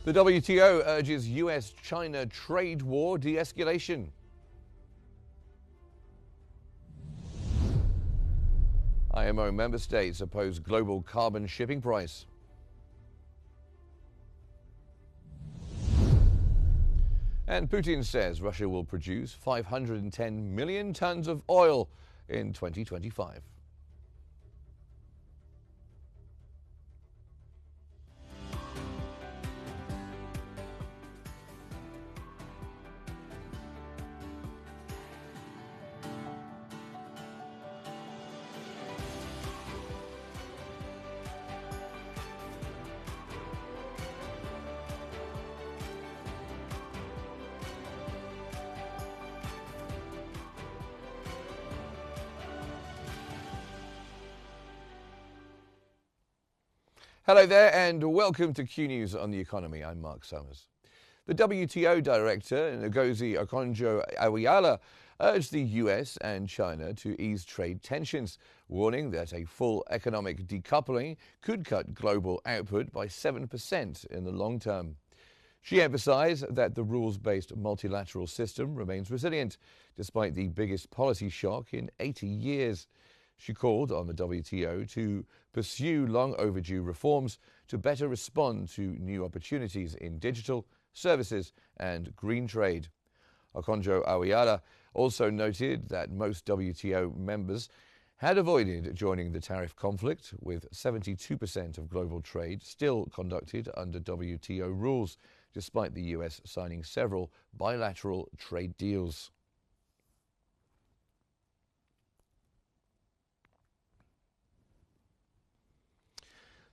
The WTO urges US-China trade war de-escalation. IMO member states oppose global carbon shipping price. And Putin says Russia will produce 510 million tons of oil in 2025. Hello there and welcome to Qnews on the economy. I'm Mark Summers. The WTO director, Ngozi Okonjo-Iweala, urged the US and China to ease trade tensions, warning that a full economic decoupling could cut global output by 7% in the long term. She emphasized that the rules-based multilateral system remains resilient, despite the biggest policy shock in 80 years. She called on the WTO to pursue long overdue reforms to better respond to new opportunities in digital, services and green trade. Okonjo-Iweala also noted that most WTO members had avoided joining the tariff conflict, with 72% of global trade still conducted under WTO rules, despite the US signing several bilateral trade deals.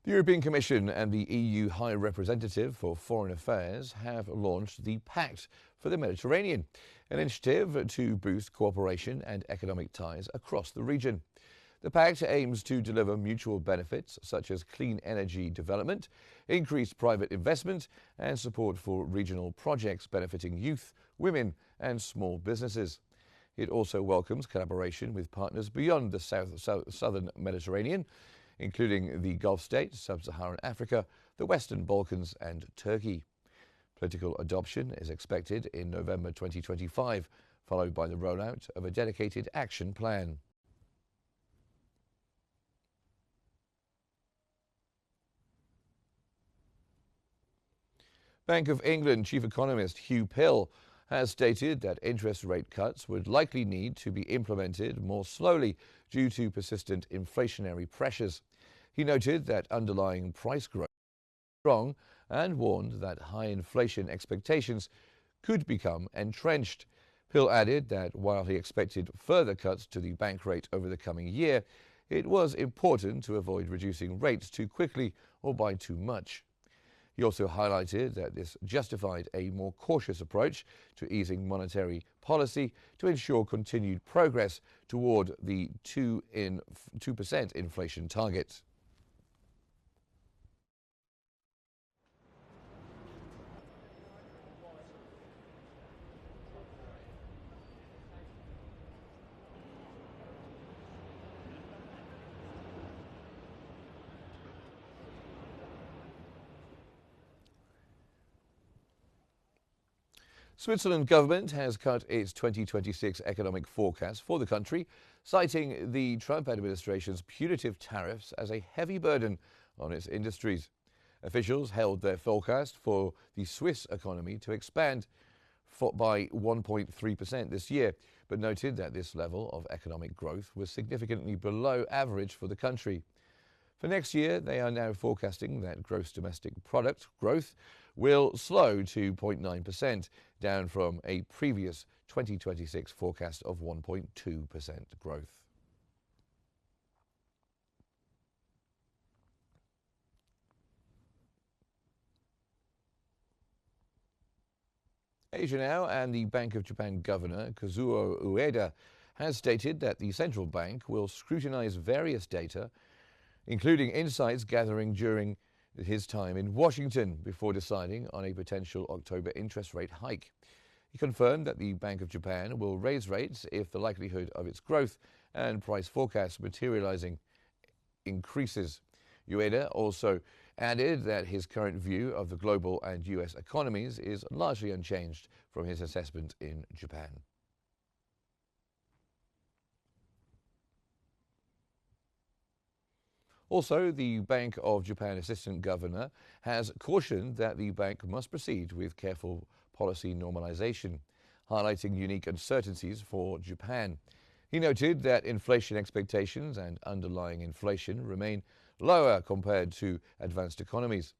The European Commission and the EU High Representative for Foreign Affairs have launched the Pact for the Mediterranean, an initiative to boost cooperation and economic ties across the region. The pact aims to deliver mutual benefits such as clean energy development, increased private investment, and support for regional projects benefiting youth, women, and small businesses. It also welcomes collaboration with partners beyond the southern Mediterranean, including the Gulf states, Sub-Saharan Africa, the Western Balkans, and Turkey. Political adoption is expected in November 2025, followed by the rollout of a dedicated action plan. Bank of England chief economist Hugh Pill has stated that interest rate cuts would likely need to be implemented more slowly due to persistent inflationary pressures. He noted that underlying price growth is strong and warned that high inflation expectations could become entrenched. Pill added that while he expected further cuts to the bank rate over the coming year, it was important to avoid reducing rates too quickly or by too much. He also highlighted that this justified a more cautious approach to easing monetary policy to ensure continued progress toward the 2% inflation target. Switzerland government has cut its 2026 economic forecast for the country, citing the Trump administration's punitive tariffs as a heavy burden on its industries. Officials held their forecast for the Swiss economy to expand by 1.3% this year, but noted that this level of economic growth was significantly below average for the country. For next year, they are now forecasting that gross domestic product growth will slow to 0.9%, down from a previous 2026 forecast of 1.2% growth. Asia now, and the Bank of Japan Governor Kazuo Ueda has stated that the central bank will scrutinize various data, including insights gathering during his time in Washington, before deciding on a potential October interest rate hike. He confirmed that the Bank of Japan will raise rates if the likelihood of its growth and price forecasts materializing increases. Ueda also added that his current view of the global and US economies is largely unchanged from his assessment in Japan. Also, the Bank of Japan Assistant Governor has cautioned that the bank must proceed with careful policy normalization, highlighting unique uncertainties for Japan. He noted that inflation expectations and underlying inflation remain lower compared to advanced economies.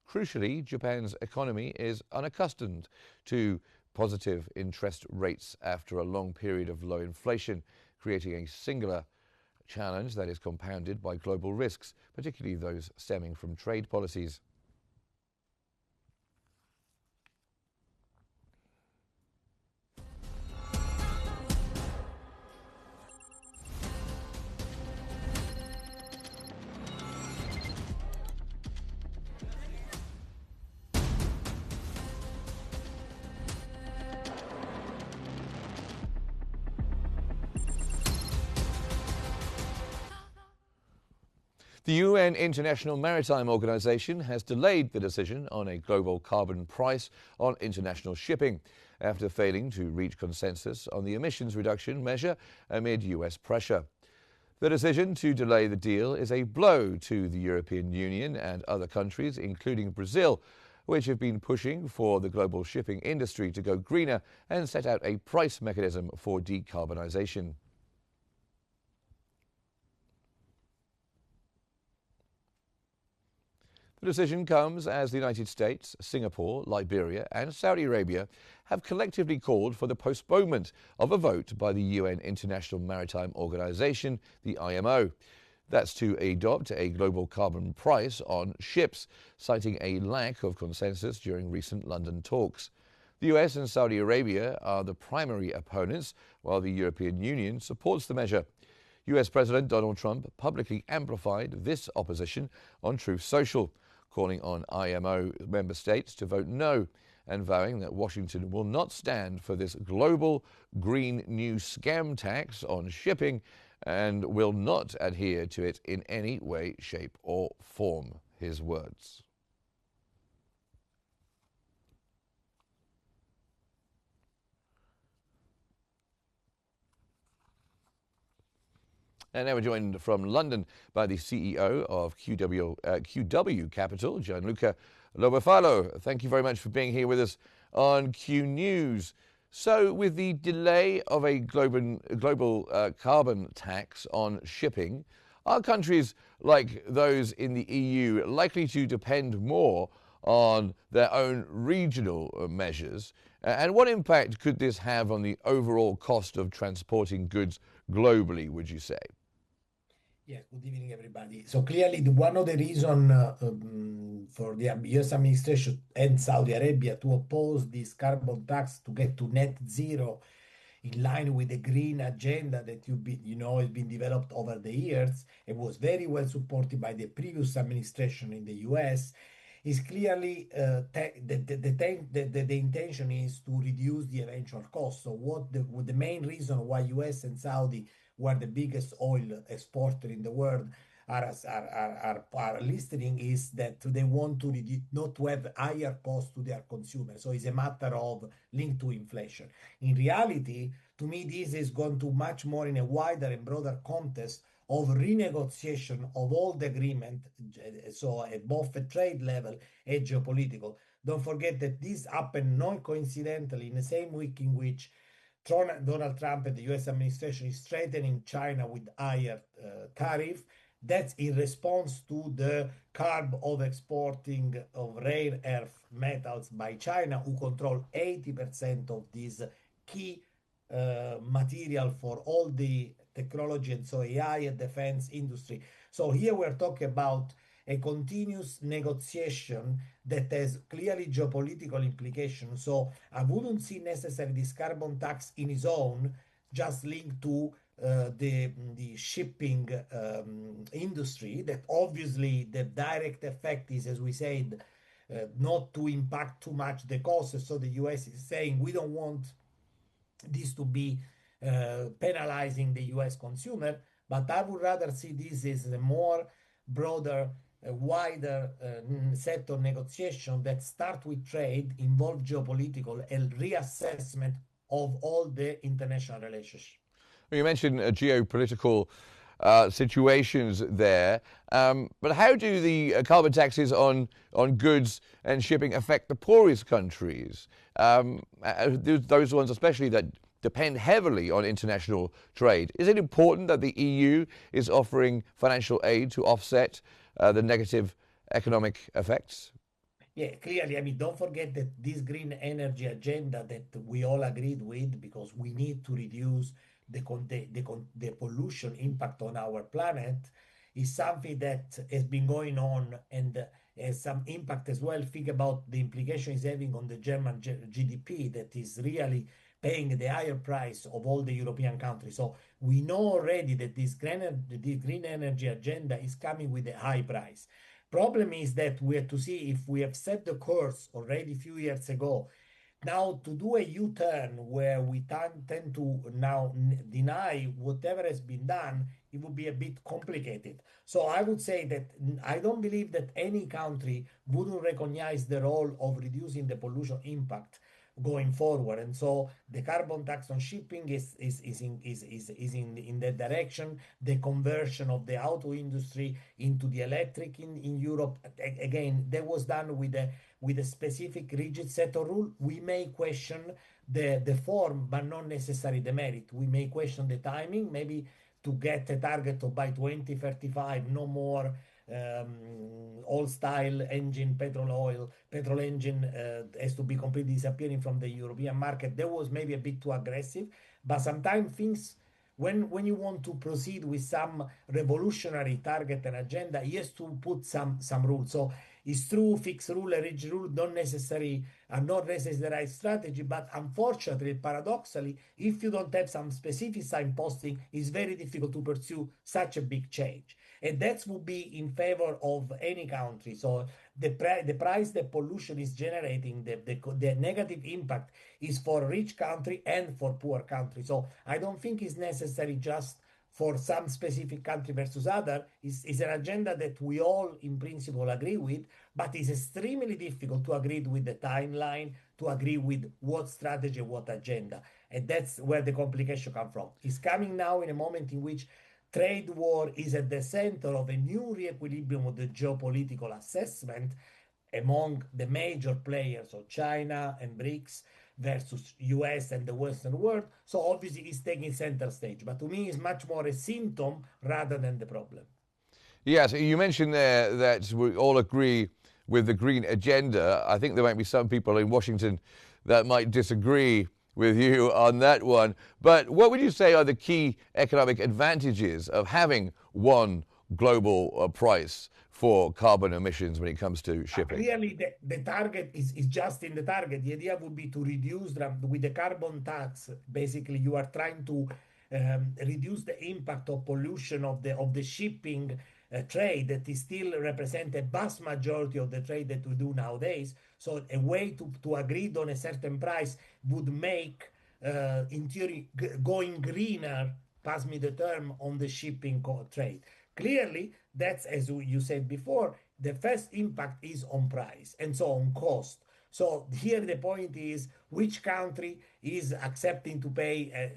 Crucially, Japan's economy is unaccustomed to positive interest rates after a long period of low inflation, creating a singular challenge that is compounded by global risks, particularly those stemming from trade policies. The UN International Maritime Organization has delayed the decision on a global carbon price on international shipping after failing to reach consensus on the emissions reduction measure amid US pressure. The decision to delay the deal is a blow to the European Union and other countries, including Brazil, which have been pushing for the global shipping industry to go greener and set out a price mechanism for decarbonization. The decision comes as the United States, Singapore, Liberia and Saudi Arabia have collectively called for the postponement of a vote by the UN International Maritime Organization, the IMO. That's to adopt a global carbon price on ships, citing a lack of consensus during recent London talks. The US and Saudi Arabia are the primary opponents, while the European Union supports the measure. US President Donald Trump publicly amplified this opposition on Truth Social, calling on IMO member states to vote no and vowing that Washington will not stand for this global green new scam tax on shipping and will not adhere to it in any way, shape or form. His words. And now we're joined from London by the CEO of QW Capital, Gianluca Lobafalo. Thank you very much for being here with us on Q News. So, with the delay of a global carbon tax on shipping, are countries like those in the EU likely to depend more on their own regional measures? And what impact could this have on the overall cost of transporting goods globally, would you say? Yes, good evening, everybody. So clearly, one of the reasons for the US administration and Saudi Arabia to oppose this carbon tax to get to net zero in line with the green agenda that has been developed over the years and was very well supported by the previous administration in the US is clearly the intention is to reduce the eventual cost. So what the main reason why US and Saudi were the biggest oil exporter in the world are listening is that they want to not to have higher cost to their consumers. So it's a matter of linked to inflation. In reality, to me, this is going to much more in a wider and broader context of renegotiation of all the agreement, so at both a trade level and geopolitical. Don't forget that this happened not coincidentally in the same week in which Donald Trump and the US administration is threatening China with higher tariff. That's in response to the curb of exporting of rare earth metals by China, who control 80% of this key material for all the technology and so AI and defense industry. So here we're talking about a continuous negotiation that has clearly geopolitical implications. So I wouldn't see necessarily this carbon tax in its own just linked to the shipping industry. That obviously the direct effect is, as we said, not to impact too much the costs. So the US is saying we don't want this to be penalizing the US consumer, but I would rather see this as a more broader a wider set of negotiations that start with trade, involve geopolitical and reassessment of all the international relationships. You mentioned geopolitical situations there, but how do the carbon taxes on goods and shipping affect the poorest countries? Those ones, especially that depend heavily on international trade. Is it important that the EU is offering financial aid to offset the negative economic effects? Yeah, clearly. I mean, don't forget that this green energy agenda that we all agreed with, because we need to reduce the pollution impact on our planet, is something that has been going on and has some impact as well. Think about the implication it's having on the German GDP that is really paying the higher price of all the European countries. So we know already that this green energy agenda is coming with a high price. Problem is that we have to see if we have set the course already a few years ago. Now, to do a U-turn where we tend to now deny whatever has been done, it would be a bit complicated. So I would say that I don't believe that any country wouldn't recognize the role of reducing the pollution impact going forward. And so the carbon tax on shipping is in that direction. The conversion of the auto industry into the electric in Europe, again, that was done with a specific rigid set of rule. We may question the form, but not necessarily the merit. We may question the timing, maybe to get a target of by 2035, no more old style engine, petrol engine has to be completely disappearing from the European market. That was maybe a bit too aggressive, but sometimes things, when you want to proceed with some revolutionary target and agenda, you have to put some rules. So it's true, fixed rule and rigid rule are not necessarily the right strategy, but unfortunately, paradoxically, if you don't have some specific signposting, it's very difficult to pursue such a big change. And that would be in favor of any country. So the price that pollution is generating, the negative impact is for rich country and for poor country. So I don't think it's necessary just for some specific country versus other. Is an agenda that we all in principle agree with, but it's extremely difficult to agree with the timeline, to agree with what strategy, what agenda. And that's where the complication comes from. It's coming now in a moment in which trade war is at the center of a new re-equilibrium of the geopolitical assessment among the major players of China and BRICS versus US and the Western world. So obviously it's taking center stage, but to me it's much more a symptom rather than the problem. Yes, you mentioned there that we all agree with the green agenda. I think there might be some people in Washington that might disagree with you on that one. But what would you say are the key economic advantages of having one global price for carbon emissions when it comes to shipping? Clearly, the target is just in the target. The idea would be to reduce with the carbon tax. Basically, you are trying to reduce the impact of pollution of the shipping trade that is still represent a vast majority of the trade that we do nowadays. So a way to agree on a certain price would make, in theory, going greener, pass me the term, on the shipping trade. Clearly, that's, as you said before, the first impact is on price and so on cost. So here the point is which country is accepting to pay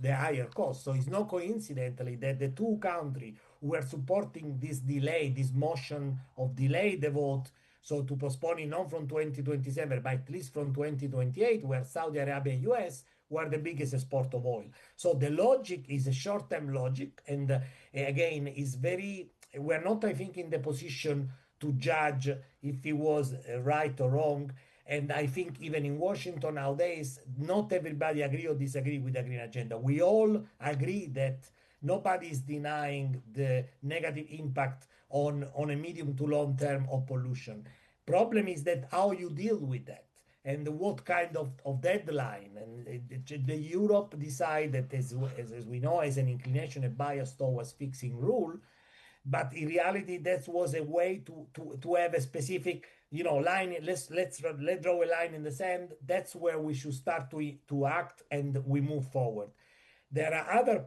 the higher cost. So it's not coincidentally that the two countries who are supporting this delay, this motion of delay the vote, so to postpone it not from 2027, but at least from 2028, where Saudi Arabia and US were the biggest export of oil. So the logic is a short-term logic, and again, is very. We're not, I think, in the position to judge if it was right or wrong. And I think even in Washington nowadays, not everybody agree or disagree with the green agenda. We all agree that nobody is denying the negative impact on a medium to long term of pollution. Problem is that how you deal with that and what kind of deadline. And the Europe decided, as we know, as an inclination, a bias towards fixing rule, but in reality that was a way to have a specific line. Let's draw a line in the sand. That's where we should start to act, and we move forward. There are other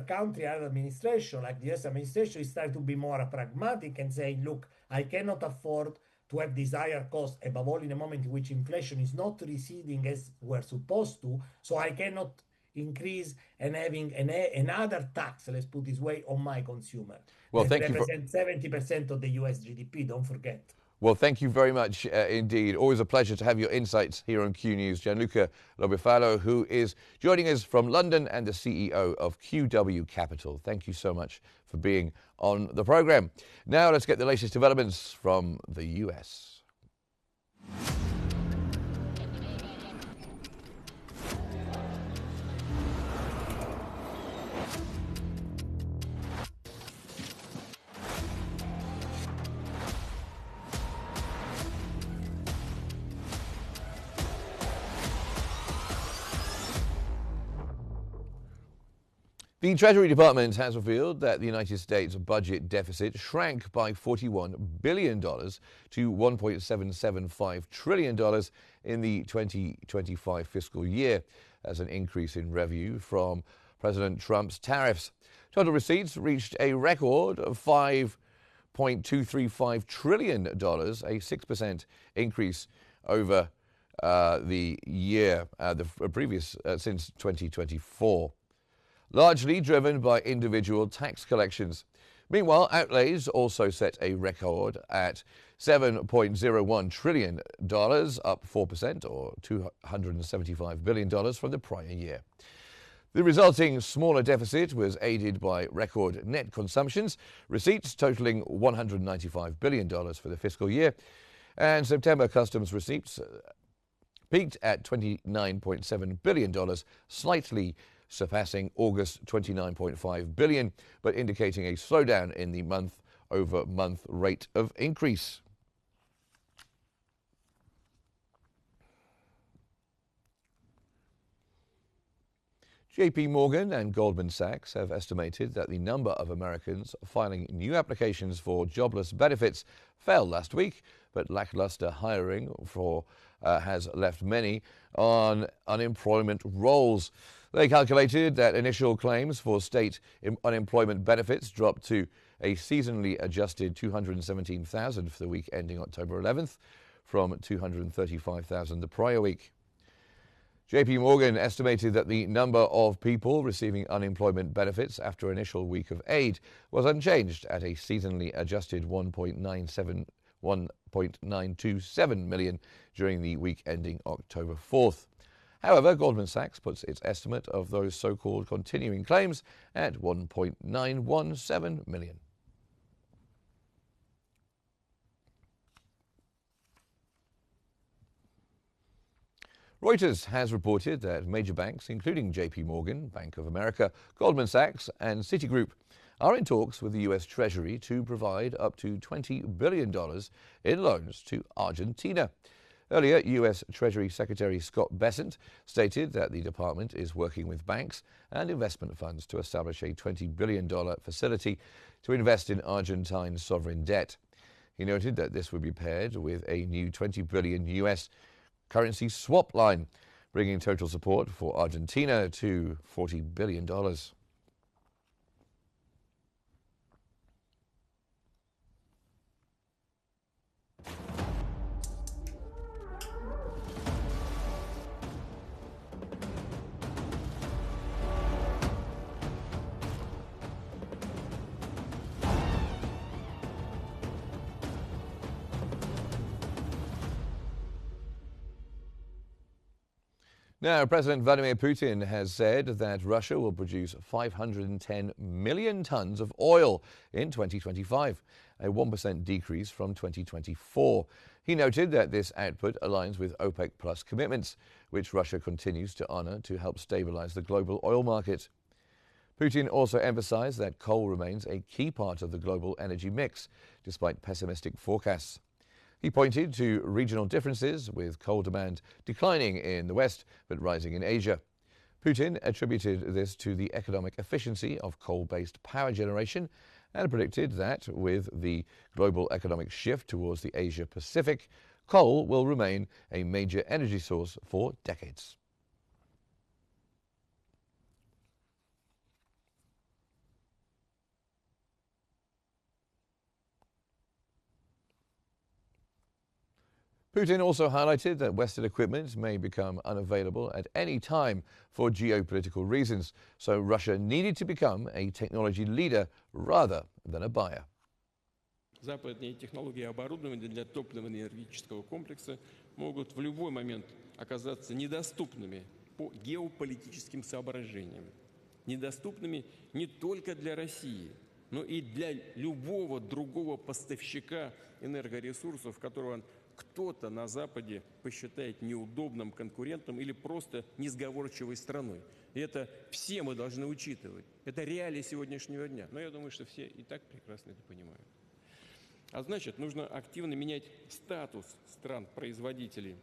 country, other administration, like the US administration, is trying to be more pragmatic and say, look, I cannot afford to have this higher cost, above all in a moment in which inflation is not receding as we're supposed to, so I cannot increase and having another tax, let's put this way, on my consumer Well, that thank you for. represents 70% of the US GDP, don't forget. Well, thank you very much indeed. Always a pleasure to have your insights here on Q News. Gianluca Lobifalo, who is joining us from London and the CEO of QW Capital. Thank you so much for being on the program. Now let's get the latest developments from the US. The Treasury Department has revealed that the United States budget deficit shrank by $41 billion to $1.775 trillion in the 2025 fiscal year, as an increase in revenue from President Trump's tariffs. Total receipts reached a record of $5.235 trillion, a 6% increase over the year previous since 2024. Largely driven by individual tax collections. Meanwhile, outlays also set a record at $7.01 trillion, up 4% or $275 billion from the prior year. The resulting smaller deficit was aided by record net consumptions, receipts totaling $195 billion for the fiscal year, and September customs receipts peaked at $29.7 billion, slightly surpassing August $29.5 billion, but indicating a slowdown in the month-over-month rate of increase. JP Morgan and Goldman Sachs have estimated that the number of Americans filing new applications for jobless benefits fell last week, but lackluster hiring has left many on unemployment rolls. They calculated that initial claims for state unemployment benefits dropped to a seasonally adjusted 217,000 for the week ending October 11th from 235,000 the prior week. JP Morgan estimated that the number of people receiving unemployment benefits after initial week of aid was unchanged at a seasonally adjusted 1.927 million during the week ending October 4th. However, Goldman Sachs puts its estimate of those so-called continuing claims at 1.917 million. Reuters has reported that major banks, including JP Morgan, Bank of America, Goldman Sachs, and Citigroup, are in talks with the U.S. Treasury to provide up to $20 billion in loans to Argentina. Earlier, U.S. Treasury Secretary Scott Bessent stated that the department is working with banks and investment funds to establish a $20 billion facility to invest in Argentine sovereign debt. He noted that this would be paired with a new $20 billion U.S. currency swap line, bringing total support for Argentina to $40 billion. Now, President Vladimir Putin has said that Russia will produce 510 million tons of oil in 2025, a 1% decrease from 2024. He noted that this output aligns with OPEC Plus commitments, which Russia continues to honor to help stabilize the global oil market. Putin also emphasized that coal remains a key part of the global energy mix, despite pessimistic forecasts. He pointed to regional differences, with coal demand declining in the West but rising in Asia. Putin attributed this to the economic efficiency of coal-based power generation and predicted that with the global economic shift towards the Asia-Pacific, coal will remain a major energy source for decades. Putin also highlighted that Western equipment may become unavailable at any time for geopolitical reasons, so Russia needed to become a technology leader rather than a buyer. Западные технологии и оборудование для топливно-энергетического комплекса могут в любой момент оказаться недоступными по геополитическим соображениям. Недоступными не только для России, но и для любого другого поставщика энергоресурсов, которого кто-то на Западе посчитает неудобным конкурентом или просто несговорчивой страной. И это все мы должны учитывать. Это реалии сегодняшнего дня. Но я думаю, что все и так прекрасно это понимают. А значит, нужно активно менять статус стран-производителей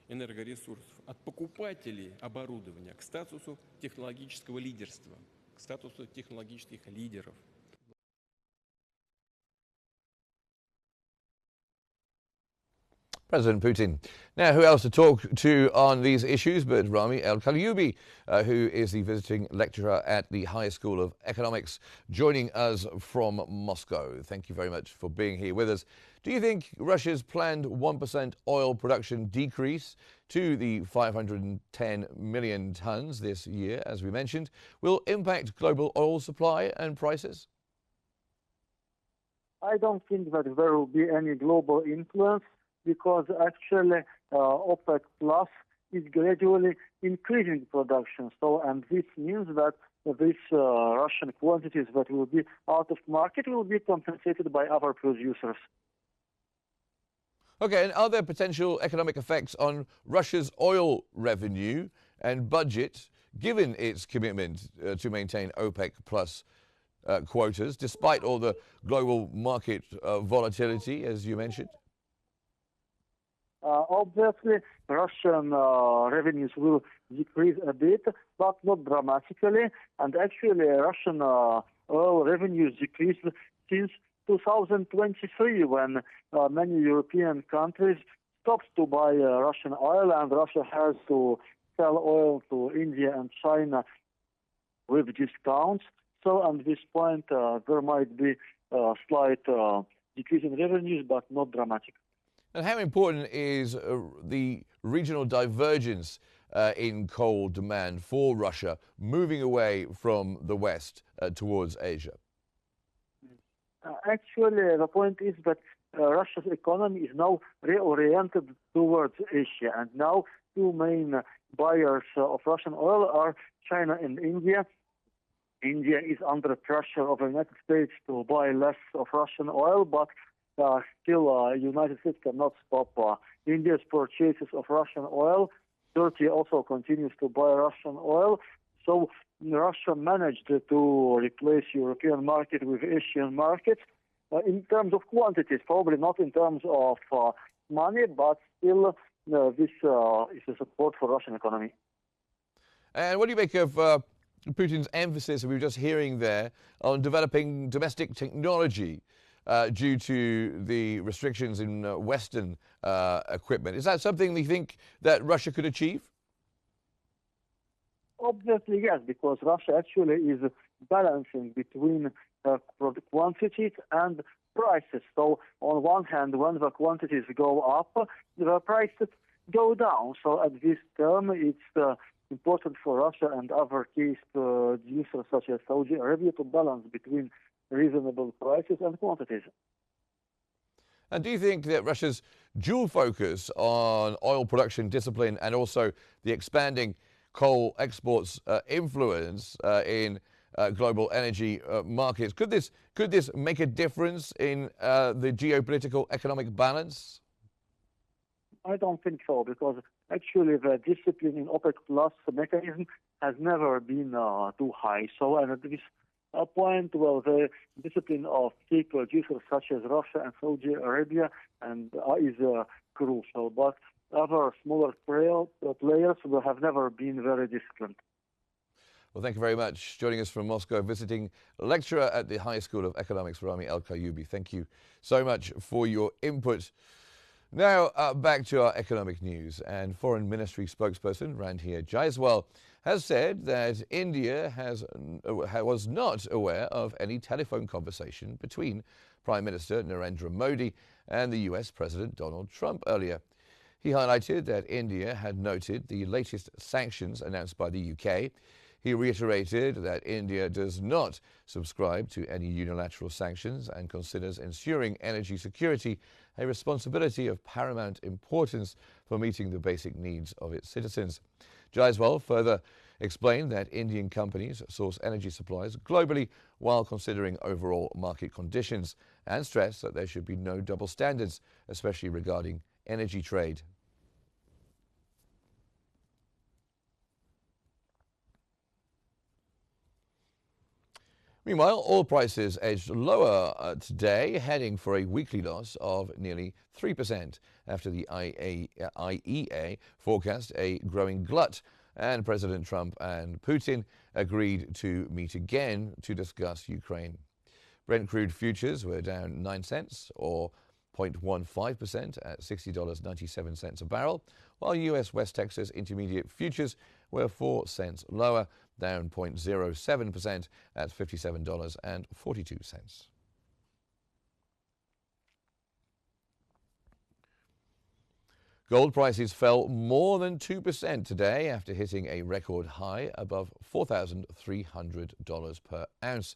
энергоресурсов от покупателей оборудования к статусу технологического лидерства, к статусу технологических лидеров. President Putin. Now, who else to talk to on these issues but Rami El-Kalioubi, who is the visiting lecturer at the High School of Economics, joining us from Moscow. Thank you very much for being here with us. Do you think Russia's planned 1% oil production decrease to the 510 million tons this year, as we mentioned, will impact global oil supply and prices? I don't think that there will be any global influence, because actually OPEC Plus is gradually increasing production. So, and this means that these Russian quantities that will be out of market will be compensated by other producers. Okay, and are there potential economic effects on Russia's oil revenue and budget, given its commitment to maintain OPEC Plus quotas, despite all the global market volatility, as you mentioned? Obviously, Russian revenues will decrease a bit, but not dramatically. And actually, Russian oil revenues decreased since 2023, when many European countries stopped to buy Russian oil, and Russia has to sell oil to India and China with discounts. So at this point, there might be a slight decrease in revenues, but not dramatic. And how important is the regional divergence in coal demand for Russia, moving away from the West towards Asia? Actually, the point is that Russia's economy is now reoriented towards Asia, and now two main buyers of Russian oil are China and India. India is under pressure of the United States to buy less of Russian oil, but still United States cannot stop India's purchases of Russian oil. Turkey also continues to buy Russian oil. So Russia managed to replace European market with Asian markets in terms of quantities, probably not in terms of money, but still this is a support for Russian economy. And what do you make of Putin's emphasis, we were just hearing there, on developing domestic technology due to the restrictions in Western equipment? Is that something you think that Russia could achieve? Obviously, yes, because Russia actually is balancing between quantities and prices. So on one hand, when the quantities go up, the prices go down. So at this term, it's important for Russia and other key producers such as Saudi Arabia to balance between reasonable prices and quantities. And do you think that Russia's dual focus on oil production discipline and also the expanding coal exports influence in global energy markets, could this make a difference in the geopolitical economic balance? I don't think so, because actually the discipline in OPEC Plus mechanism has never been too high. So at this point, well, the discipline of key producers such as Russia and Saudi Arabia is crucial. But other smaller players have never been very disciplined. Well, thank you very much. Joining us from Moscow, visiting lecturer at the High School of Economics, Rami El-Kalioubi. Thank you so much for your input. Now, back to our economic news. And Foreign Ministry spokesperson Randhir Jaiswal has said that India was not aware of any telephone conversation between Prime Minister Narendra Modi and the US President Donald Trump earlier. He highlighted that India had noted the latest sanctions announced by the UK. He reiterated that India does not subscribe to any unilateral sanctions and considers ensuring energy security a responsibility of paramount importance for meeting the basic needs of its citizens. Jaiswal further explained that Indian companies source energy supplies globally while considering overall market conditions, and stressed that there should be no double standards, especially regarding energy trade. Meanwhile, oil prices edged lower today, heading for a weekly loss of nearly 3% after the IEA forecast a growing glut, and President Trump and Putin agreed to meet again to discuss Ukraine. Brent crude futures were down 9 cents, or 0.15% at $60.97 a barrel, while U.S. West Texas Intermediate futures were 4 cents lower, down 0.07% at $57.42. Gold prices fell more than 2% today after hitting a record high above $4,300 per ounce,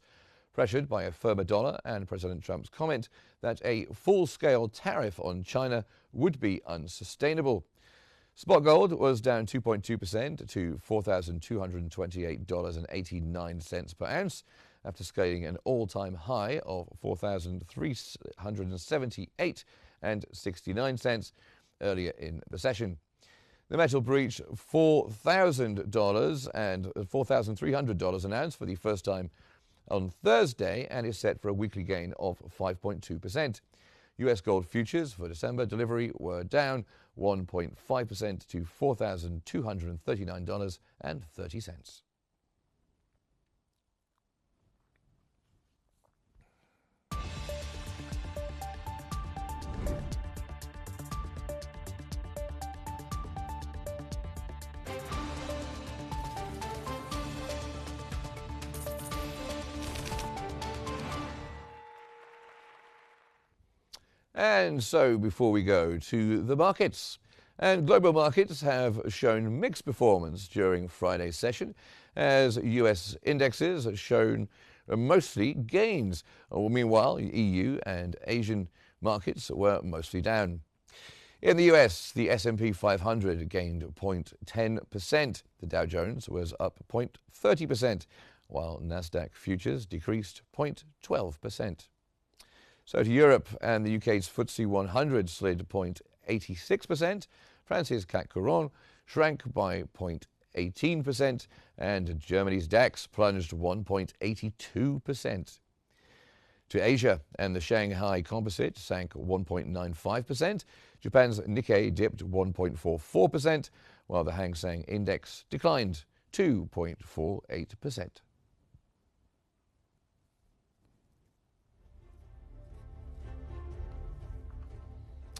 pressured by a firmer dollar and President Trump's comment that a full-scale tariff on China would be unsustainable. Spot gold was down 2.2% to $4,228.89 per ounce after scaling an all-time high of $4,378.69 earlier in the session. The metal breached $4,000 and $4,300 an ounce for the first time on Thursday and is set for a weekly gain of 5.2%. U.S. gold futures for December delivery were down 1.5% to $4,239.30. And so before we go to the markets, and global markets have shown mixed performance during Friday's session, as US indexes have shown mostly gains. Meanwhile, EU and Asian markets were mostly down. In the US, the S&P 500 gained 0.10%. The Dow Jones was up 0.30%, while Nasdaq futures decreased 0.12%. So to Europe, and the UK's FTSE 100 slid 0.86%, France's CAC 40 shrank by 0.18%, and Germany's DAX plunged 1.82%. To Asia, and the Shanghai Composite sank 1.95%, Japan's Nikkei dipped 1.44%, while the Hang Seng Index declined 2.48%.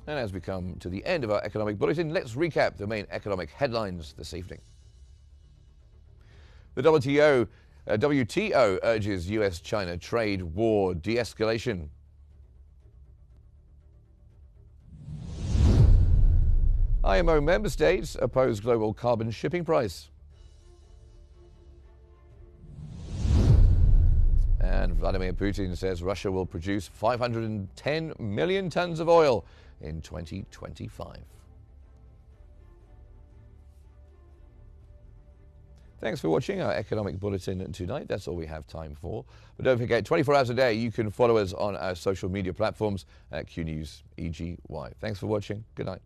And as we come to the end of our economic bulletin, let's recap the main economic headlines this evening. The WTO urges US-China trade war de-escalation. IMO member states oppose global carbon shipping price. And Vladimir Putin says Russia will produce 510 million tons of oil in 2025. Thanks for watching our economic bulletin tonight. That's all we have time for. But don't forget, 24 hours a day, you can follow us on our social media platforms at Qnews EGY. Thanks for watching. Good night.